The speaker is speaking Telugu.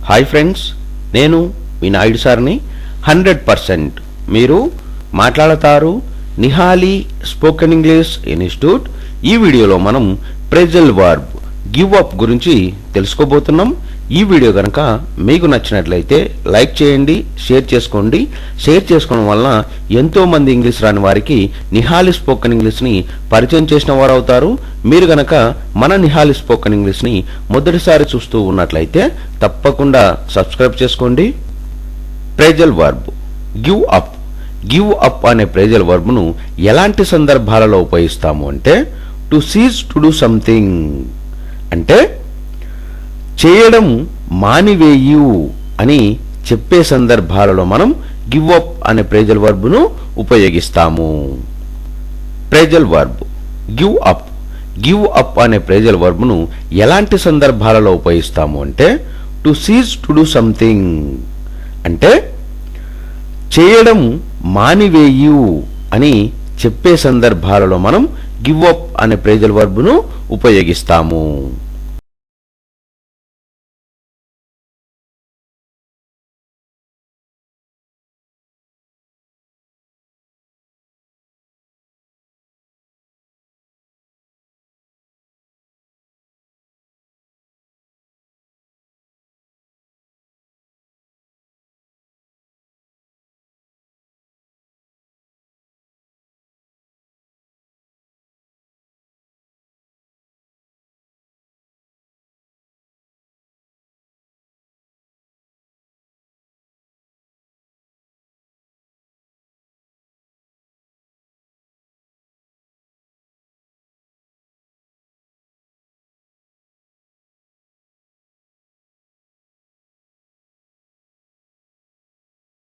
హాయ్ ఫ్రెండ్స్, నేను మీ నాయుడు సార్ని. 100% మీరు మాట్లాడతారు నిహాలి స్పోకెన్ ఇంగ్లీష్ ఇన్స్టిట్యూట్. ఈ వీడియోలో మనం ప్రెజల్ వర్బ్ గివ్ అప్ గురించి తెలుసుకోబోతున్నాం. ఈ వీడియో కనుక మీకు నచ్చినట్లయితే లైక్ చేయండి, షేర్ చేసుకోండి. షేర్ చేసుకోవడం వలన ఎంతోమంది ఇంగ్లీష్ రాని వారికి నిహాలి స్పోకెన్ ఇంగ్లీష్ని పరిచయం చేసిన వారు అవుతారు. మీరు కనుక మన నిహాలి స్పోకెన్ ఇంగ్లీష్ని మొదటిసారి చూస్తూ ఉన్నట్లయితే తప్పకుండా సబ్స్క్రైబ్ చేసుకోండి. Phrasal verb give up. Give up అనే ప్రెజల్ వర్బ్ను ఎలాంటి సందర్భాలలో ఉపయోగిస్తాము అంటే to cease to do something, అంటే చేయడం మానివేయు అని చెప్పే సందర్భాలలో మనం గివ్ అప్ అనే ప్రెజల్ వర్బ్ను ఉపయోగిస్తాము. Phrasal verb give up. Give up అనే ప్రెజల్ వర్బ్ను ఎలాంటి సందర్భాలలో ఉపయోగిస్తాము అంటే to cease to do something, అంటే చేయడం మానివేయు అని చెప్పే సందర్భాలలో మనం గివ్ అప్ అనే ప్రెజల్ వర్బ్ను ఉపయోగిస్తాము.